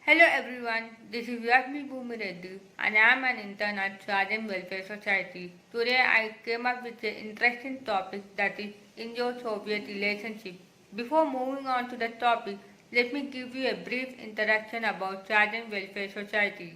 Hello everyone, this is Rashmi Bhumi Reddy and I am an intern at Children Welfare Society. Today I came up with an interesting topic that is Indo-Soviet relationship. Before moving on to the topic, let me give you a brief introduction about Children Welfare Society.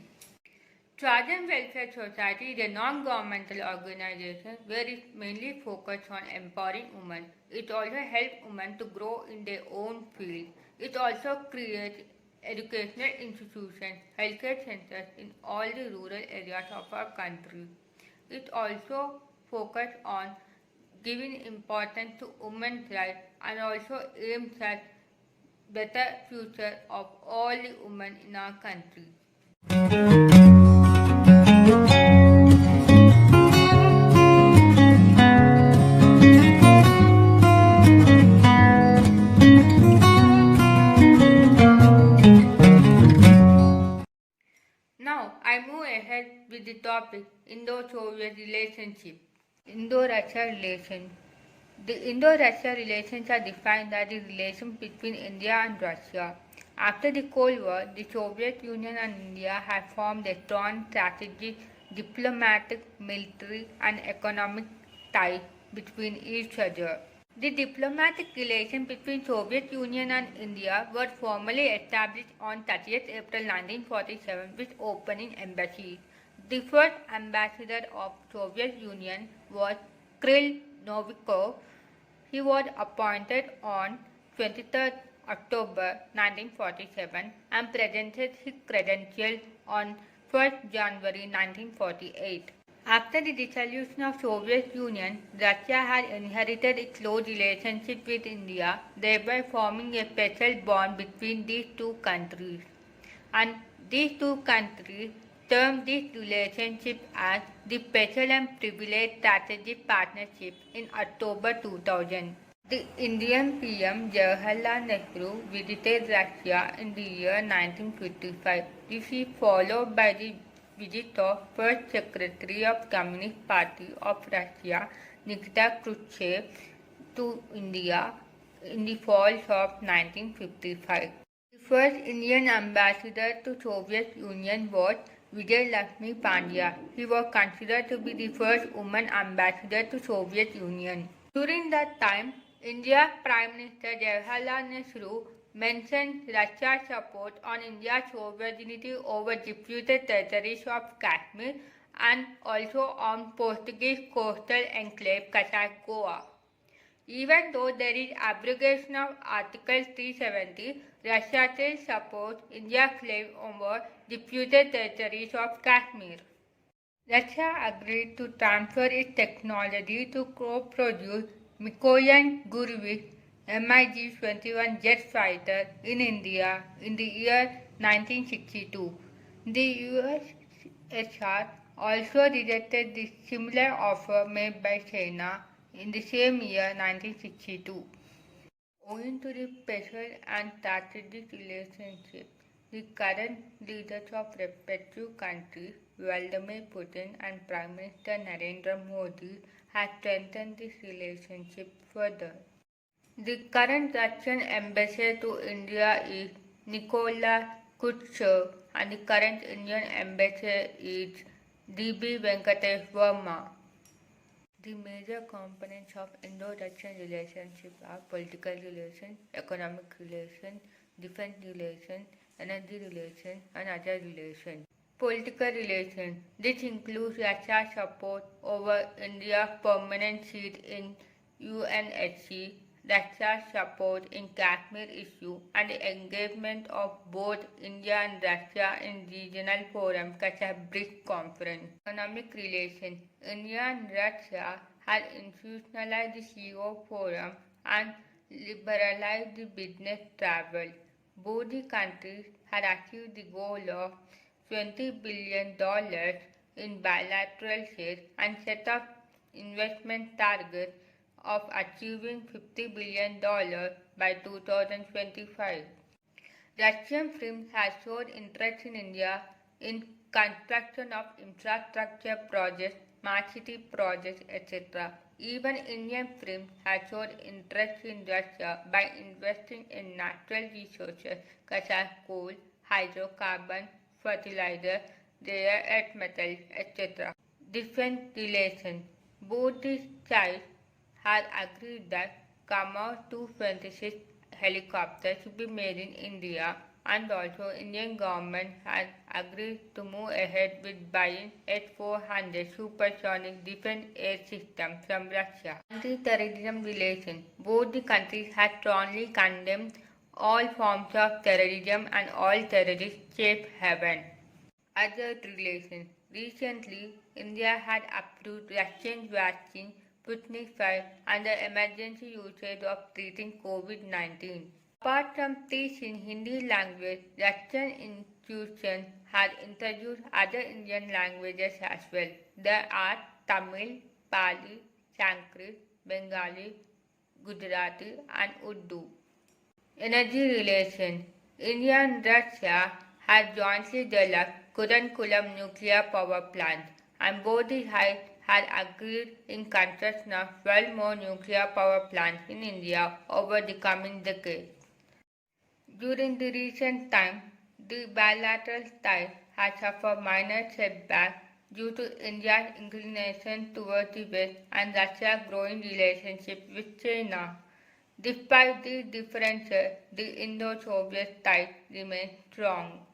Children Welfare Society is a non-governmental organization where it mainly focuses on empowering women. It also helps women to grow in their own field. It also creates educational institutions, healthcare centers in all the rural areas of our country. It also focuses on giving importance to women's rights and also aims at better future of all the women in our country. Now I move ahead with the topic Indo-Soviet relationship. Indo-Russia relations. The Indo-Russia relations are defined as the relations between India and Russia. After the Cold War, the Soviet Union and India have formed a strong strategic, diplomatic, military and economic ties between each other. The diplomatic relations between Soviet Union and India were formally established on 30th April 1947 with opening embassies. The first ambassador of Soviet Union was Kirill Novikov. He was appointed on 23rd October 1947 and presented his credentials on 1st January 1948. After the dissolution of Soviet Union, Russia had inherited a close relationship with India, thereby forming a special bond between these two countries. And these two countries termed this relationship as the Special and Privileged Strategic Partnership in October 2000. The Indian PM Jawaharlal Nehru visited Russia in the year 1955. This is followed by the visit of First Secretary of Communist Party of Russia, Nikita Khrushchev, to India in the fall of 1955. The first Indian ambassador to Soviet Union was Vijay Lakshmi Pandya. He was considered to be the first woman ambassador to Soviet Union. During that time, India's Prime Minister Jawaharlal Nehru mentioned Russia's support on India's sovereignty over disputed territories of Kashmir and also on Portuguese coastal enclave Kasai Goa. Even though there is abrogation of Article 370, Russia still supports India's claim over disputed territories of Kashmir. Russia agreed to transfer its technology to co-produce Mikoyan Gurevich MiG-21 jet fighter in India in the year 1962. The USSR also rejected the similar offer made by China in the same year 1962. Owing to the special and strategic relationship, the current leaders of respective countries, Vladimir Putin and Prime Minister Narendra Modi, have strengthened this relationship further. The current Russian ambassador to India is Nikola Khrushchev and the current Indian ambassador is D.B. Venkatesh Verma. The major components of Indo-Russian relationship are political relations, economic relations, defense relations, energy relations, and other relations. Political relations. This includes Russia's support over India's permanent seat in UNSC, Russia's support in Kashmir issue, and the engagement of both India and Russia in regional forums such as BRICS conference. Economic relations. India and Russia had institutionalized the CEO forum and liberalized the business travel. Both the countries had achieved the goal of $20 billion in bilateral trade and set up investment targets of achieving $50 billion by 2025. Russian firms have shown interest in India in construction of infrastructure projects, smart city projects, etc. Even Indian firms have shown interest in Russia by investing in natural resources such as coal, hydrocarbon, fertilizer, rare earth metals, etc. Defense relations. Both the sides had agreed that Kamar 226 helicopters should be made in India, and also Indian government had agreed to move ahead with buying S-400 supersonic defense air system from Russia. Anti-terrorism relations. Both the countries had strongly condemned all forms of terrorism and all terrorist safe haven. Other relations. Recently, India had approved Russian vaccine Sputnik V under emergency usage of treating COVID-19. Apart from teaching in Hindi language, Russian institutions had introduced other Indian languages as well. There are Tamil, Pali, Sanskrit, Bengali, Gujarati and Urdu. Energy relations. India and Russia had jointly developed Kudankulam nuclear power plant, and both the sides had agreed in construction of 12 more nuclear power plants in India over the coming decade. During the recent time, the bilateral ties had suffered minor setbacks due to India's inclination towards the West and Russia's growing relationship with China. Despite these differences, the Indo-Soviet ties remain strong.